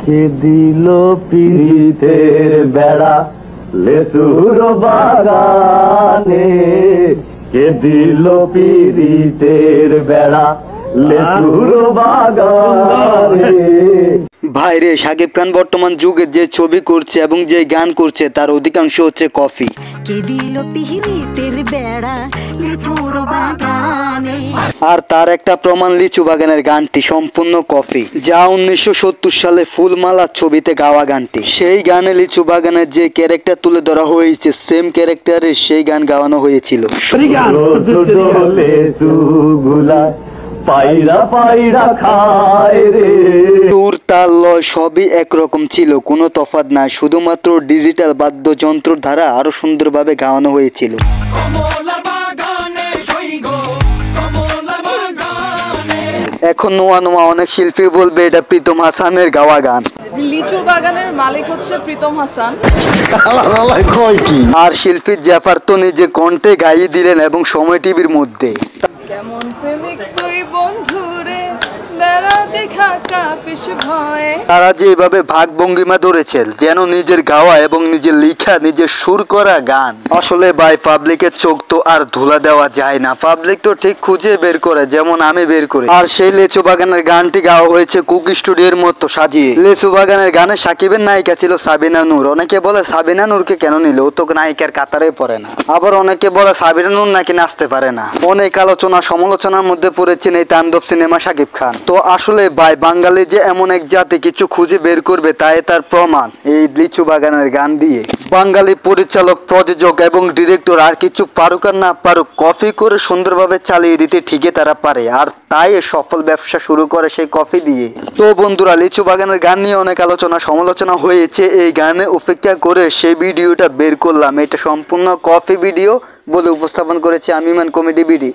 কে দিল পিরিতের বেড়া লেচুর বাগানে, কে দিল পিরিতের বেড়া লেচুর বাগানে। ভাইরে, শাকিব খান বর্তমান যুগে যে ছবি করছে এবং যে গান করছে তার অধিকাংশ হচ্ছে কফি। কে দিল পিরিতের বেড়া লিচুর বাগানে। আর তার একটা প্রমাণ লিচু বাগানের গানটি সম্পূর্ণ কফি, যা 1970 সালে ফুলমালা ছবিতে গাওয়া গানটি। সেই গানে লিচু বাগানের যে ক্যারেক্টার তুলে ধরা হয়েছে, সেম ক্যারেক্টারে সেই গান গাওয়ানো হয়েছিল। পায়রা পায়রা খায় রে। সুর, তাল, লয় সবই একরকম ছিল, কোনো তফাৎ নাই, শুধুমাত্র ডিজিটাল বাদ্যযন্ত্র দ্বারা আরো সুন্দরভাবে গাওয়ানো হয়েছিল। এখন নোয়া নোয়া অনেক শিল্পী বলবে এটা প্রীতম হাসানের গাওয়া গান। লিচু বাগানের মালিক হচ্ছে প্রীতম হাসান। আর শিল্পী জাফর তো নিজে কণ্ঠে গাইয়ে দিলেন এবং সময় টিভির মধ্যে। কেমন প্রেমিক তুই বন্ধুরে বেড়া দেখা কাপিস ভয়ে। তারা যে এভাবে ভাগ ভঙ্গিমা ধরেছেন যেন নিজের গাওয়া এবং নিজের লিখা, নিজের সুর করা গান। আসলে ভাই, পাবলিকের চোখ তো আর ধুলা দেওয়া যায় না, পাবলিক তো ঠিক খুঁজে বের করে, যেমন আমি বের করি। আর সেই লেচু বাগানের গানটি গাওয়া হয়েছে কুক স্টুডিওর মতো সাজিয়ে। লেচু বাগানের গানে সাকিবের নায়িকা ছিল সাবিনা নূর। অনেকে বলে সাবিনা নূরকে কেন নিল, ও তো নায়িকার কাতারে পড়ে না। আবার অনেকে বলে সাবিনা নূর নাকি নাচতে পারে না। অনেক আলোচনা সমালোচনার মধ্যে পড়েছেন এই তাণ্ডব সিনেমা শাকিব খান। তো আসলে ভাই, বাঙালি যে এমন এক জাতি কিছু খুঁজে বের করবে তাই তার প্রমাণ এই লিচু বাগানের গান দিয়ে। বাঙালি পরিচালক, প্রযোজক এবং ডিরেক্টর আর কিছু পারুক আর না পারুক, কফি করে সুন্দরভাবে চালিয়ে দিতে ঠিকই তারা পারে। আর তাই সফল ব্যবসা শুরু করে সেই কফি দিয়ে। তো বন্ধুরা, লিচু বাগানের গান নিয়ে অনেক আলোচনা সমালোচনা হয়েছে, এই গানে উপেক্ষা করে সেই ভিডিওটা বের করলাম। এটা সম্পূর্ণ কফি ভিডিও বলে উপস্থাপন করেছি আমি ইমান কমেডি বিডি।